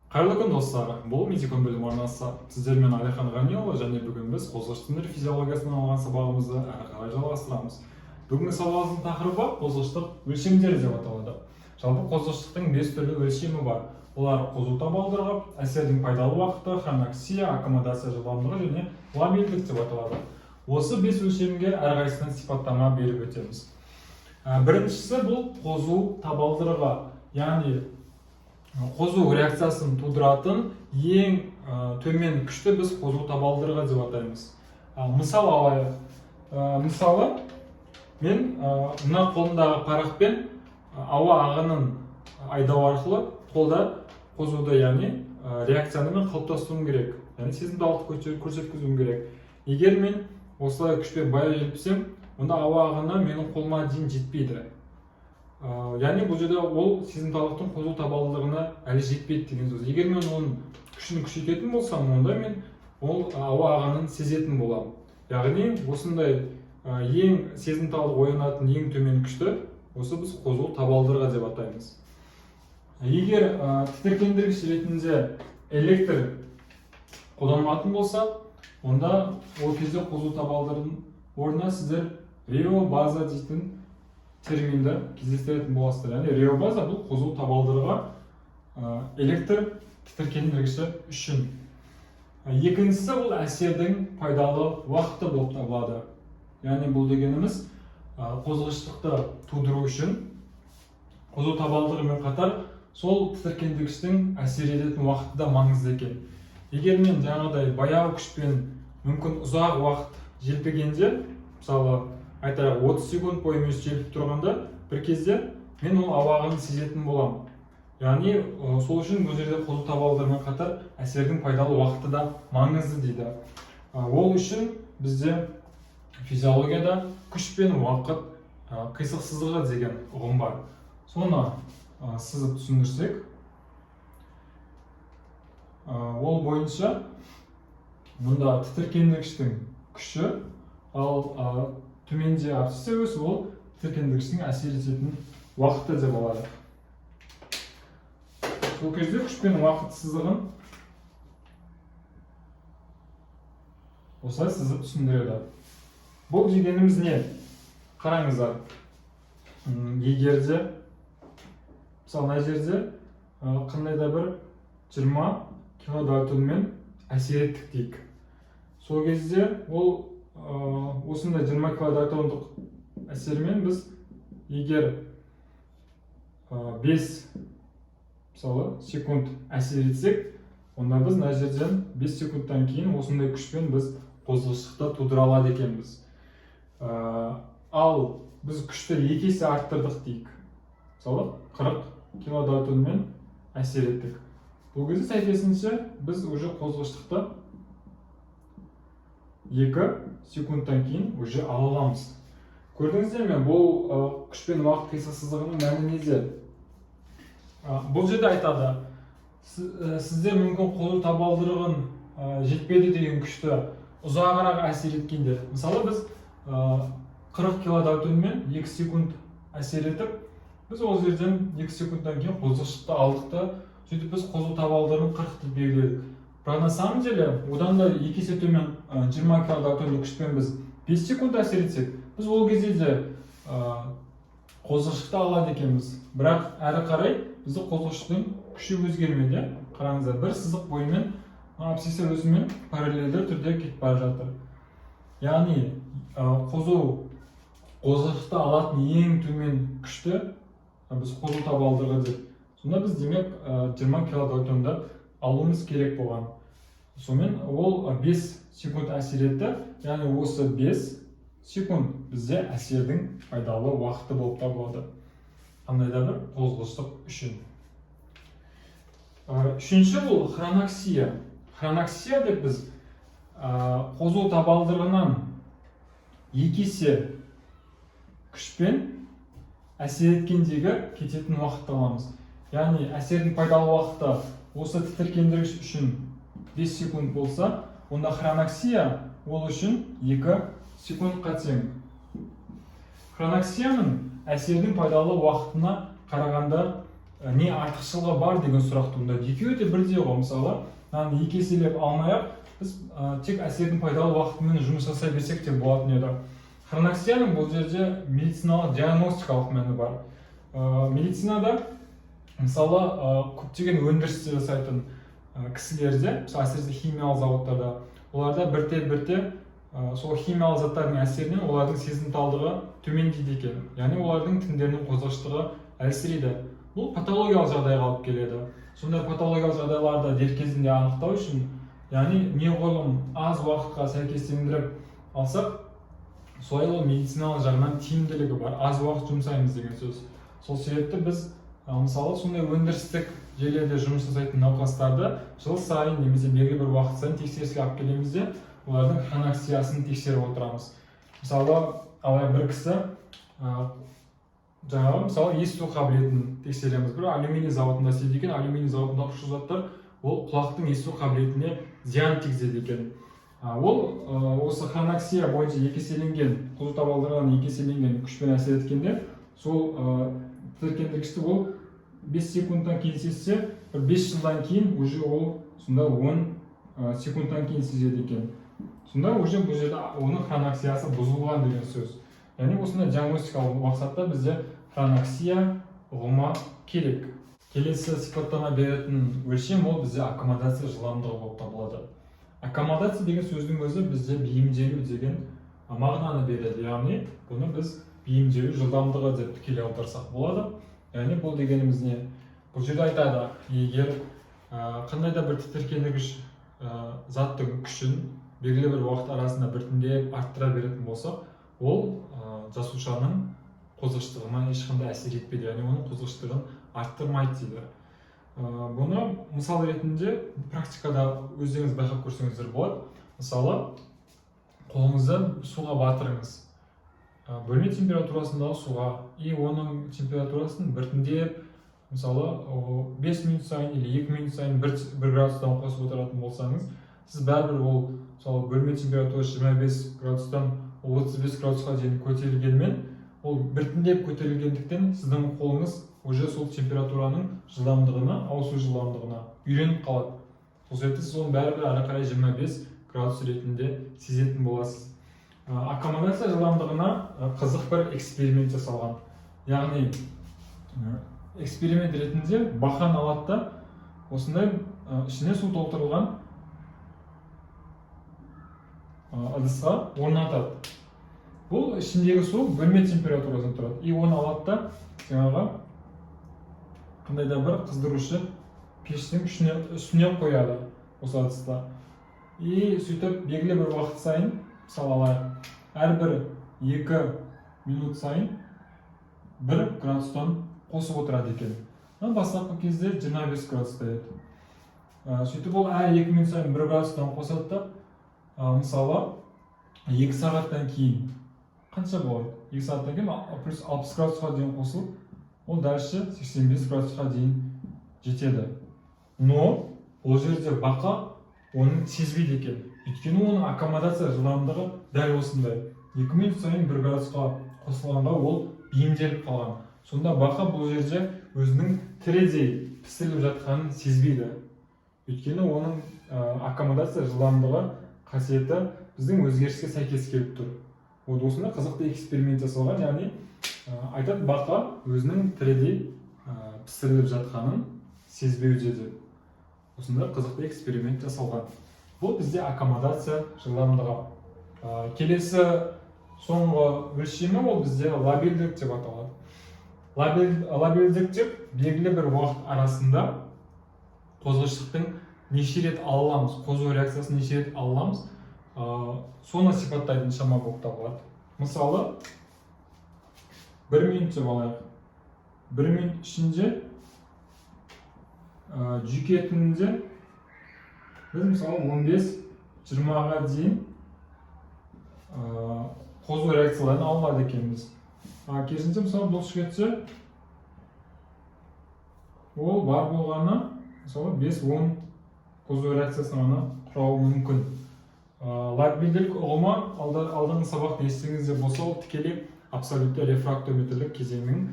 Қайырлы күн достар, бұл медикон бөлім арнасы. Сіздермен Алихан Ғаниұлы және бүгін біз қозғалыш синір физиологиясынан алған сабағымызды әрі қарай жалғастырамыз. Бүгінгі сабағымыздың тақырыбы қозғалыштық өлшемдер деп аталады. Жалпы қозғалыштықтың 5 түрлі өлшемі бар. Олар қозу табалдырығы, әсердің пайдалы уақыты, хронаксия, аккомодация жылдамдығы және лабильдік деп аталады. Осы 5 өлшемге әрқайсысынан сипаттама беріп өтеміз. Біріншісі бұл қозу табалдырығы, яғни қозу реакциясын тудыратын ең төмен күшті біз қозу табалдырығы деп атаймыз. Мысал алайық. Мысалы, мен мына қолымдағы парақпен ауа ағынын айдау арқылы қолда қозуды, яғни реакцияны мен қалыптастыруым керек, яғни сезімталдықты көрсеткізуім керек. Егер мен осылай күшпен баяу желпісем, онда ауа ағыны менің қолыма дейін жетпейді. Яғни бұл жерде ол сезімталдықтың қозу табалдырығына әлі жетпейді деген сөз. Егер мен оның күшін күшейтетін болсам, онда мен ол ауа ағынын сезетін боламын. Яғни осындай ең сезімталдық оянатын ең төмен күшті осы біз қозу табалдырығы деп атаймыз. Егер тітіркендіргіш ретінде электр қолданылатын болса, онда ол кезде қозу табалдырығының орнына сіздер реобаза дейтін терминді кездестіретін боласыздар. Яғни реобаза бұл қозу табалдырығы электр тітіркендіргіші үшін. Екіншісі бұл әсердің пайдалы уақыты болып табылады. Яғни бұл дегеніміз қозғалыштықты тудыру үшін қозу табалдырығымен қатар сол тітіркендіргіштің әсер ететін уақыты да маңызды екен. Егер мен жаңағыдай баяу күшпен мүмкін ұзақ уақыт желпігенде, мысалы айтайық 30 секунд бойы мен желпіп тұрғанда, бір кезде мен ол ауа ағынын сезетін боламын. Яғни сол үшін бұл жерде қозу табалдырығымен қатар әсердің пайдалы уақыты да маңызды дейді. Ол үшін бізде физиологияда күш пен уақыт қисықсыздығы деген ұғым бар. Соны сызып түсіндірсек, ол бойынша мұнда тітіркендіргіштің күші, ал төменде абсцисса өсіп, ол тітіркендіргіштің әсер ететін уақыты деп алады. Сол кезде күш пен уақыт сызығын осылай сызып түсіндіреді. Бұл дегеніміз не? Қараңыздар. Егер де, мысалы, мына жерде қандай да бір 20 килодальтонмен әсер еттік дейік. Сол кезде ол осындай 20 килодальтондық әсермен біз егер 5 секунд әсер етсек, онда біз мына жерден 5 секундтан кейін осындай күшпен біз қозғалыштықты тудыра алады екенбіз. Ал біз күшті 2 есе арттырдық дейік. Мысалы 40 килодальтонмен әсер еттік. Бұл кезде сәйкесінше біз уже қозғалыштықты 2 секундтан кейін уже ала аламыз. Көрдіңіздер ме, бұл күш пен уақыт қисықсыздығының мәні неде? Бұл жерде айтады, сіздер мүмкін қозу табалдырығын жетпеді деген күшті ұзағырақ әсер еткенде. Мысалы біз 40 килодальтонмен 2 секунд әсер етіп, біз ол жерден 2 секундтан кейін қозғалыштықты алдықты, сөйтіп біз қозу табалдырығын 40 деп белгіледік. Бірақ на самом деле, одан да 2 есе төмен 20 килодальтондық күшпен біз 5 секунд әсер етсек, біз ол кезде де қозғалыштықты алады екенбіз. Бірақ әрі қарай бізді қозғалыштықтың күші өзгермеді. Қараңыздар, бір сызық бойымен абсцисса өзімен параллельді түрде кетіп бара жатыр. Яғни қозғалыштықты алатын ең төмен күшті біз қозу табалдырығы деп. Сонда біз демек 20 килодальтонды алуымыз керек болған. Сонымен ол 5 секунд әсер етті, яғни осы 5 секунд бізде әсердің пайдалы уақыты болып табылады. Қандай да бір қозғалыштық үшін. Үшінші бұл хронаксия. Хронаксия деп біз қозу табалдырығынан 2 есе күшпен әсер еткендегі кететін уақытты аламыз. Яғни әсердің пайдалы уақыты осы тітіркендіргіш үшін 5 секунд болса, онда хронаксия ол үшін 2 секундқа тең. Хронаксияның әсердің пайдалы уақытына қарағанда не артықшылығы бар деген сұрақ туындайды. Екеуі де бірдей ғой. Мысалы, мынаны екі еселеп алмай-ақ біз тек әсердің пайдалы уақытымен жұмыс жасай берсек те болатын еді. Хронаксияның бұл жерде медициналық диагностикалық мәні бар. Медицинада мысалы көптеген өндірісте жасайтын кісілерде, мысалы әсіресе химиялық зауыттарда, оларда бірте-бірте сол химиялық заттардың әсерінен олардың сезімталдығы төмендейді екен. Яғни олардың тіндерінің қозғаштығы әлсірейді. Бұл патологиялық жағдайға алып келеді. Сондай патологиялық жағдайларды дер кезінде анықтау үшін, яғни неғұрлым аз уақытқа сәйкестендіріп алсақ, солай ол медициналық жағынан тиімділігі бар, аз уақыт жұмсаймыз деген сөз. Сол себепті біз мысалы сондай өндірістік жерлерде жұмыс жасайтын науқастарды жыл сайын немесе белгілі бір уақыт сайын тексеріске алып келеміз де олардың хронаксиясын тексеріп отырамыз. Мысалы, бір кісі жаңағы мысалы есту қабілетін тексереміз. Бір алюминий зауытында істейді екен. Алюминий зауытындағы ұшы заттар ол құлақтың есту қабілетіне зиян тигізеді екен. Ол осы хронаксия бойынша екеселенген, қозу табалдырығынан екеселенген күшпен әсер еткенде, сол тітіркендіргішті ол 5 секундтан кейін сезсе, 5 жылдан кейін уже ол сонда 10 секундтан кейін сезеді екен. Сонда уже бұл жерде оның хронаксиясы бұзылған деген сөз. Яғни осындай диагностикалық мақсатта бізде хронаксия ұғымы керек. Келесі сипаттама беретін өлшем ол бізде аккомодация жылдамдығы болып табылады. Аккомодация деген сөздің өзі бізде бейімделу деген мағынаны береді. Яғни бұны біз бейімделу жылдамдығы деп тікелей аударсақ болады. Яғни бұл дегеніміз не? Бұл жерде айтады, егер қандай да бір тітіркендіргіш заттың күшін белгілі бір уақыт арасында біртіндеп арттыра беретін болса, ол жасушаның қозғаштығына ешқандай әсер етпейді, яғни оның қозғаштығын арттырмайды дейді. Бұны мысал ретінде практикада өздеріңіз байқап көрсеңіздер болады. Мысалы, қолыңызды суға батырыңыз. Бөлме температурасындағы суға, и оның температурасын біртіндеп, мысалы 5 минут сайын или 2 минут сайын 1 градустан қосып отыратын болсаңыз, сіз бәрібір ол мысалы бөлме температурасы 25 градустан 35 градусқа дейін көтерілгенмен, ол біртіндеп көтерілгендіктен сіздің қолыңыз уже сол температураның жылдамдығына, ауысу жылдамдығына үйреніп қалады. Сол себепті сіз оны бәрібір ары қарай 25 градус ретінде сезетін боласыз. Аккомодация жылдамдығына қызық бір эксперимент жасалған. Яғни эксперимент ретінде бақан алады да, осындай ішіне су толтырылған ыдысқа орнатады. Бұл ішіндегі су бөлме температурасында тұрады. И оны алады да, жаңағы қандай да бір қыздырушы пештің үстіне қояды осы ыдысты. И сөйтіп белгілі бір уақыт сайын, мысалы алайық, әрбір 2 минут сайын 1 градустан қосып отырады екен. Бастапқы кезде 25 градуста еді. Сөйтіп ол әр 2 минут сайын 1 градустан қосады да, мысалы 2 сағаттан кейін қанша болады? 2 сағаттан кейін плюс 60 градусқа дейін қосылып, ол дальше 85 градусқа дейін жетеді. Но ол жерде бақа оның сезбейді екен. Өйткені оның аккомодация жылдамдығы дәл осындай. 2 минут сайын 1 градусқа қосылғанға ол бейімделіп қалған. Сонда бақа бұл жерде өзінің тірідей пісіріліп жатқанын сезбейді. Өйткені оның аккомодация жылдамдығы қасиеті біздің өзгеріске сәйкес келіп тұр. Осында қызықты эксперимент жасалған, яғни айтады бақа өзінің тірідей пісіріліп жатқанын сезбеуде деп. Осында қызықты эксперимент жасалған. Бұл бізде аккомодация жылдамдығы. Келесі соңғы өлшемі ол бізде лабильдік деп аталады. Лабильдік деп белгілі бір уақыт арасында қозғаштықтың неше рет аламыз, қозу реакциясын неше рет аламыз, соны сипаттайтын шама болып табылады. Мысалы, 1 минут деп алайық. 1 минут ішінде жүйкетінде біз мысалы 15-20-ға дейін қозу реакцияларын алады екенбіз. Керісінше мысалы бұлшық ол бар болғаны мысалы 5-10 қозу реакциясын ғана құрауы мүмкін. Лабильділік ұғымы алдыңғы сабақты естіңізде болса, ол тікелей абсолютті рефрактометрлік кезеңнің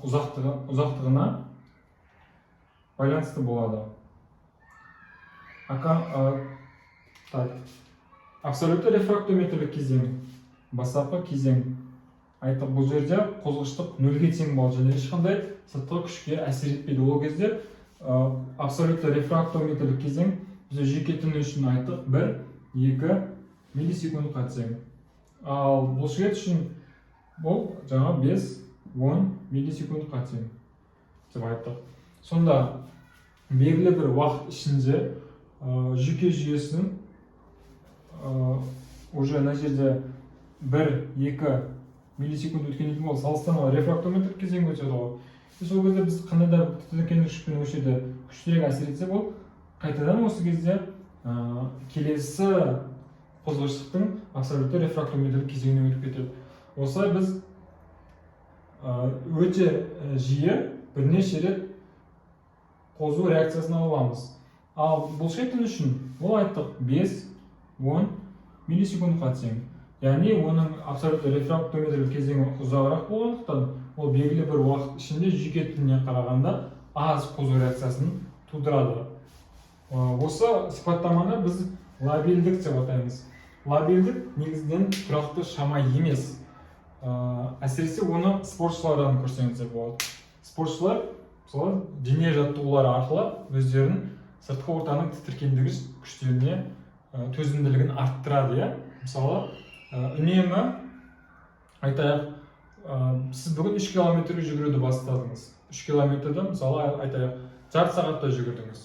ұзақтығына байланысты болады. Абсолютті рефрактометрлік кезең, бастапқы кезең. Айтық, бұл жерде қозғыштық нөлге тең болады және ешқандай сыртқы күшке әсер етпейді. Ол кезде абсолютті рефрактометрлік кезең бізде жүйке тіні үшін айтық 1-2 миллисекундқа тең. Ал бұлшықет үшін бұл жаңа 5-10 миллисекундқа тең деп айттық. Сонда белгілі бір уақыт ішінде жүйке жүйесінің уже мына жерде 1-2 миллисекунд өткеннен кейін ол салыстырмалы рефрактометрлік кезең өтеді ғой. Сол кезде біз қандай да тітіркендік күшпен өлшеуде күштірек әсер етсе, ол қайтадан осы кезде келесі қозғыштықтың абсолютті рефрактометрлік кезеңіне өтіп кетеді. Осылай біз өте жиі бірнеше рет қозу реакциясын аламыз. Ал бұлшықет тіні үшін ол айттық 5-10 миллисекундқа тең. Яғни оның абсолютті рефрактометрлік кезеңі ұзағырақ болғандықтан, ол белгілі бір уақыт ішінде жүйке тініне қарағанда аз қозу реакциясын тудырады. Осы сипаттаманы біз лабильдік деп атаймыз. Лабильдік негізінен тұрақты шама емес. Әсіресе оны спортшылардан көрсеңіздер болады. Спортшылар дене жаттығулары арқылы өздерінің сыртқы ортаның тітіркендіргіш күштеріне төзімділігін арттырады. Мысалы, үнемі айтайық, сіз бүгін 3 километр жүгіруді бастадыңыз. 3 километрді мысалы айтайық жарты сағатта жүгірдіңіз.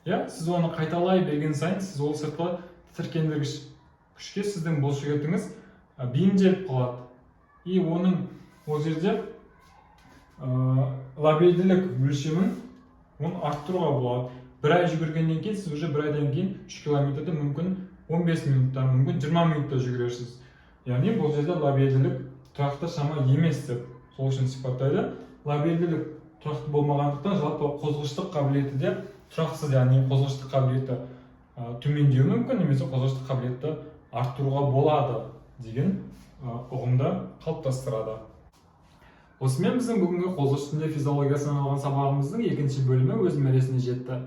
Сіз оны қайталай берген сайын, сіз ол сыртқы тітіркендіргіш күшке сіздің бұлшықетіңіз бейімделіп қалады. И оның ол жерде лабильділік өлшемін арттыруға болады. Бір ай жүгіргеннен кейін, сіз уже бір айдан кейін 3 километрді мүмкін 15 минутта, мүмкін 20 минутта жүгіресіз. Яғни бұл жерде лабильділік тұрақты шама емес деп сол үшін сипаттайды. Лабильділік тұрақты болмағандықтан жалпы қозғыштық қабілеті де тұрақсыз, яғни қозғыштық қабілеті төмендеуі мүмкін, немесе қозғыштық қабілетті арттыруға болады деген ұғымды қалыптастырады. Осымен біздің бүгінгі қозғыш тіні физиологиясынан алған сабағымыздың екінші бөлімі өз мәресіне жетті.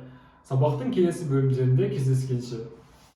Сабақтың келесі бөлімдерінде кездескенше.